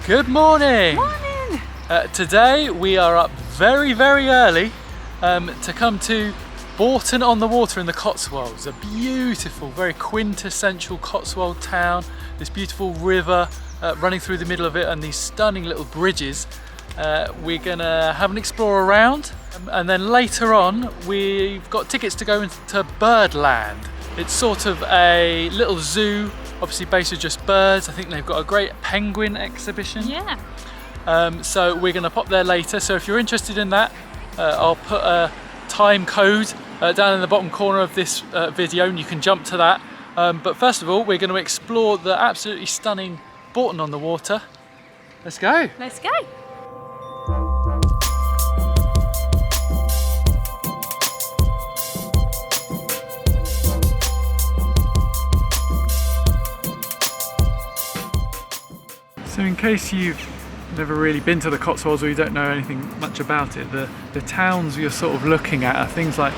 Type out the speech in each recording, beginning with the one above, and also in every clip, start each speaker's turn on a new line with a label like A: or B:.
A: Good morning!
B: Morning!
A: Today we are up very early to come to Bourton-On-The-Water in the Cotswolds. A beautiful, very quintessential Cotswold town. This beautiful river running through the middle of it and these stunning little bridges. We're gonna have an explore around and then later on we've got tickets to go into Birdland. It's sort of a little zoo, obviously based with just birds. I think they've got a great penguin exhibition.
B: Yeah.
A: So we're going to pop there later. So if you're interested in that, I'll put a time code down in the bottom corner of this video and you can jump to that. But first of all, we're going to explore the absolutely stunning Bourton-On-The-Water. Let's go.
B: Let's go.
A: So in case you've never really been to the Cotswolds or you don't know anything much about it, the towns you're sort of looking at are things like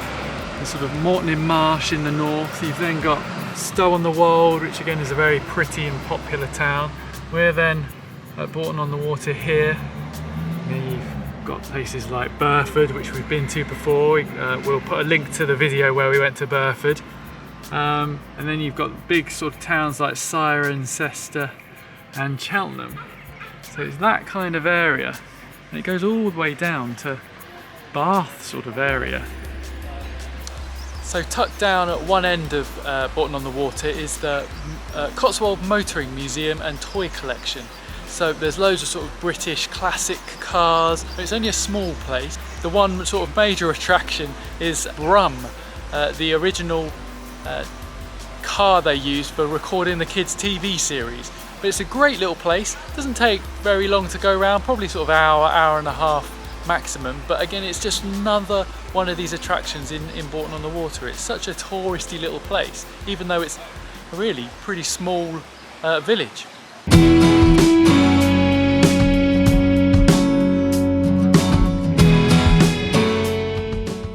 A: the sort of Moreton-in-Marsh in the north. You've then got Stow-on-the-Wold, which again is a very pretty and popular town. We're then at Bourton-On-The-Water here. And then you've got places like Burford, which we've been to before. We'll put a link to the video where we went to Burford. And then you've got big sort of towns like Cirencester and Cheltenham. So it's that kind of area, and it goes all the way down to Bath sort of area. So tucked down at one end of Bourton-On-The-Water is the Cotswold Motoring Museum and Toy Collection. So there's loads of sort of British classic cars. It's only a small place. The one sort of major attraction is Brum, the original car they used for recording the kids' TV series. But it's a great little place. Doesn't take very long to go around, probably sort of hour and a half maximum. But again, it's just another one of these attractions in Bourton-On-The-Water. It's such a touristy little place, even though it's a really pretty small village.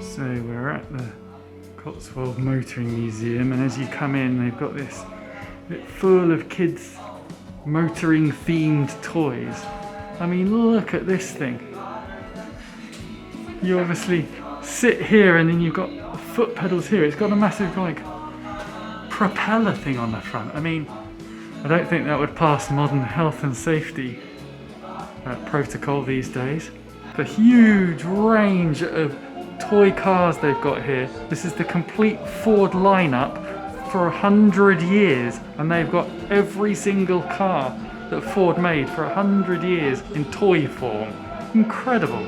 A: So we're at the Cotswold Motoring Museum, and as you come in, they've got this bit full of kids' motoring themed toys. I mean, look at this thing. You obviously sit here and then you've got foot pedals here. It's got a massive like propeller thing on the front. I mean, I don't think that would pass modern health and safety protocol these days. The huge range of toy cars they've got here. This is the complete Ford lineup for 100 years, and they've got every single car that Ford made for 100 years in toy form. Incredible.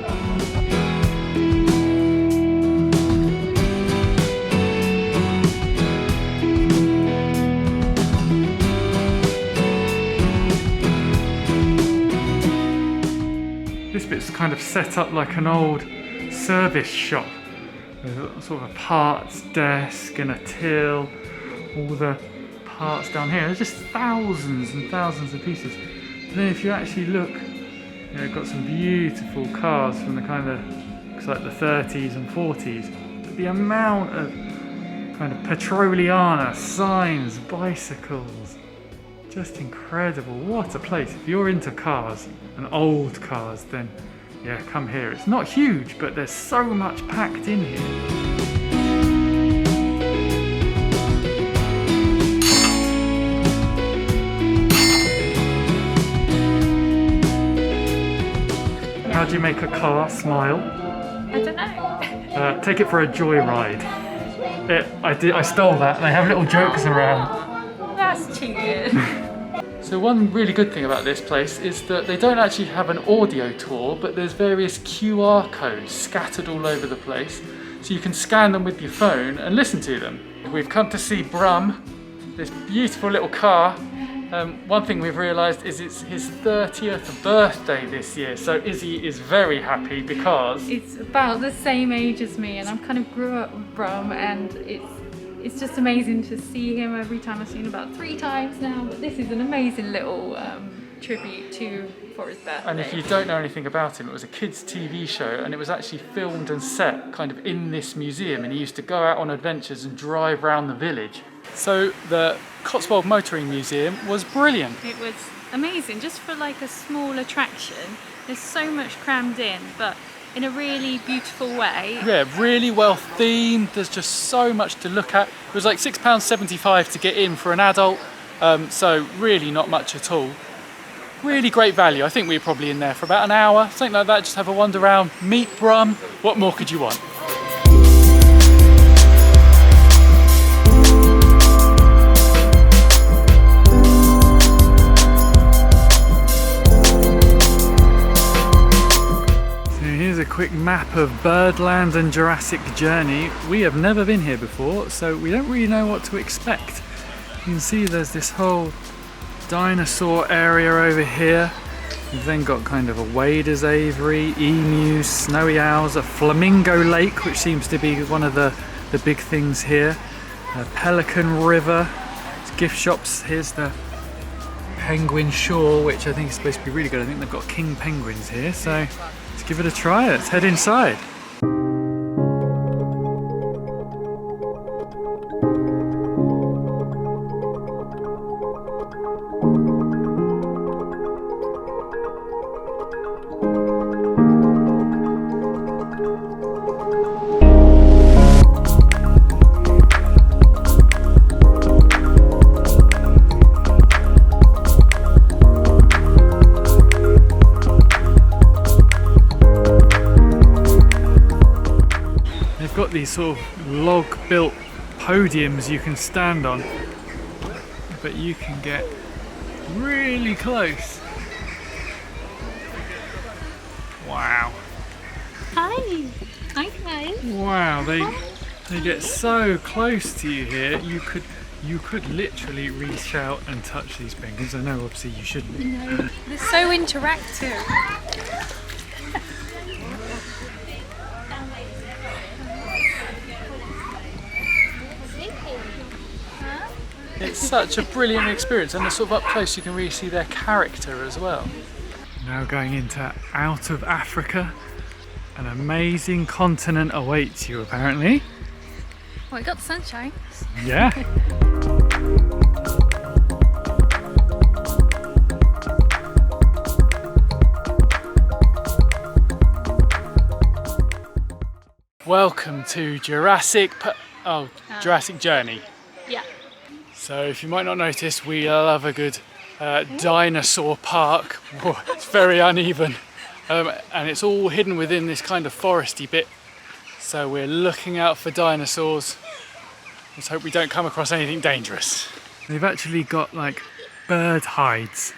A: This bit's kind of set up like an old service shop. There's sort of a parts desk and a till. All the parts down here. There's just thousands and thousands of pieces. And then if you actually look, you know, got some beautiful cars from the kind of, looks like the 30s and 40s. But the amount of kind of Petroliana, signs, bicycles, just incredible. What a place. If you're into cars and old cars, then yeah, come here. It's not huge, but there's so much packed in here. How do you make a car smile?
B: I don't know.
A: Take it for a joyride. I stole that. They have little jokes around.
B: That's too good.
A: So one really good thing about this place is that they don't actually have an audio tour, but there's various QR codes scattered all over the place. So you can scan them with your phone and listen to them. We've come to see Brum, this beautiful little car. One thing we've realised is it's his 30th birthday this year, so Izzy is very happy because
B: It's about the same age as me, and I kind of grew up with Brum, and it's just amazing to see him every time. I've seen him about 3 times now, but this is an amazing little tribute for his birthday.
A: And if you don't know anything about him, it was a kids' TV show, and it was actually filmed and set kind of in this museum, and he used to go out on adventures and drive around the village. So the Cotswold Motoring Museum was brilliant.
B: It was amazing, just for like a small attraction. There's so much crammed in, but in a really beautiful way.
A: Yeah, really well themed. There's just so much to look at. It was like £6.75 to get in for an adult, so really not much at all. Really great value. I think we were probably in there for about an hour, something like that. Just have a wander around, meet Brum. What more could you want? A quick map of Birdland and Jurassic Journey. We have never been here before, so we don't really know what to expect. You can see there's this whole dinosaur area over here. You've then got kind of a waders aviary, emus, snowy owls, a flamingo lake, which seems to be one of the big things here. A pelican river, gift shops. Here's the penguin shore, which I think is supposed to be really good. I think they've got king penguins here, so let's give it a try. Let's head inside. Got these sort of log built podiums you can stand on, but you can get really close. Wow.
B: Hi. Hi guys.
A: Wow, they get so close to you here. You could literally reach out and touch these penguins. I know obviously you shouldn't.
B: No, they're so interactive.
A: It's such a brilliant experience, and sort of up close you can really see their character as well. Now going into out of Africa, an amazing continent awaits you apparently.
B: Well, it got sunshine.
A: Yeah. Welcome to Jurassic Journey.
B: Yeah.
A: So if you might not notice, we love a good dinosaur park. Whoa, it's very uneven, and it's all hidden within this kind of foresty bit. So we're looking out for dinosaurs. Let's hope we don't come across anything dangerous. They've actually got like bird hides,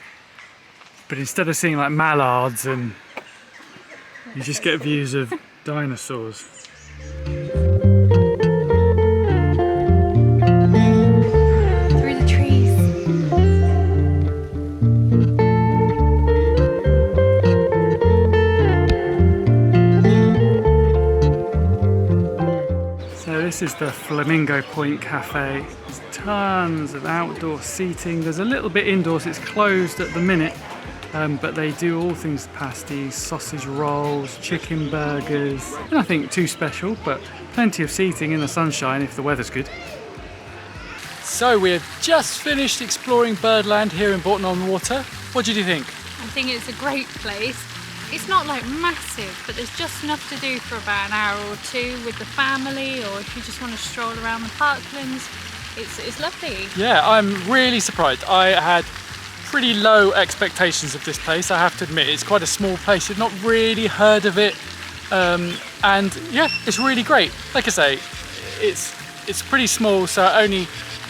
A: but instead of seeing like mallards, and you just get views of dinosaurs. This is the Flamingo Point Cafe. There's tons of outdoor seating. There's a little bit indoors. It's closed at the minute, but they do all things pasties, sausage rolls, chicken burgers. Nothing too special, but plenty of seating in the sunshine if the weather's good. So we have just finished exploring Birdland here in Bourton-On-The-Water. What did you think?
B: I think it's a great place. It's not like massive, but there's just enough to do for about an hour or two with the family, or if you just want to stroll around the parklands. It's lovely.
A: Yeah, I'm really surprised. I had pretty low expectations of this place, I have to admit. It's quite a small place, I've not really heard of it, and yeah, it's really great. Like I say, it's pretty small, so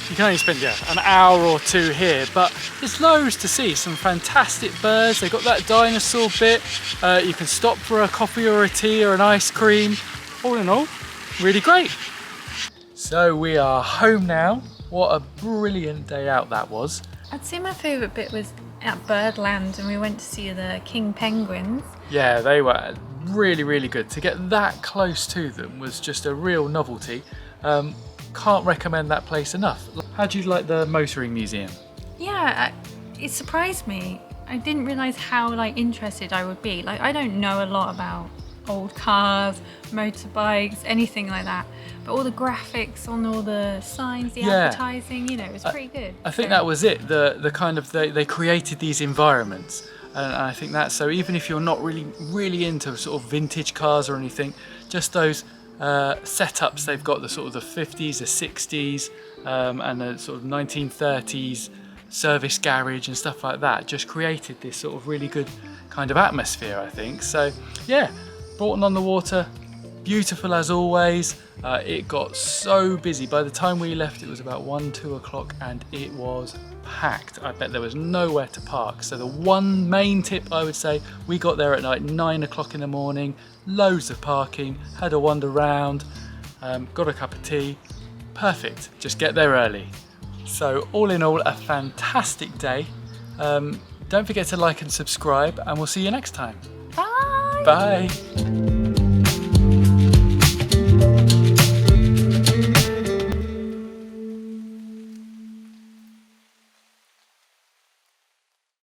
A: you can only spend an hour or two here, but there's loads to see. Some fantastic birds. They've got that dinosaur bit. You can stop for a coffee or a tea or an ice cream. All in all, really great. So we are home now. What a brilliant day out that was.
B: I'd say my favourite bit was at Birdland, and we went to see the king penguins.
A: Yeah, they were really, really good. To get that close to them was just a real novelty. Can't recommend that place enough. How do you like the Motoring Museum?
B: Yeah, it surprised me. I didn't realise how interested I would be. I don't know a lot about old cars, motorbikes, anything like that. But all the graphics on all the signs, the advertising, you know, it was pretty good.
A: I think that was it. The kind of they created these environments, and I think that, so even if you're not really into sort of vintage cars or anything, just those setups they've got, the sort of the 50s, the 60s, and the sort of 1930s service garage and stuff like that, just created this sort of really good kind of atmosphere, I think. So yeah, Bourton-On-The-Water, beautiful as always. It got so busy. By the time we left, it was about 1-2 o'clock and it was packed. I bet there was nowhere to park. So the one main tip I would say, we got there at like 9 o'clock in the morning, loads of parking, had a wander round, got a cup of tea. Perfect, just get there early. So all in all, a fantastic day. Don't forget to like and subscribe, and we'll see you next time.
B: Bye!
A: Bye!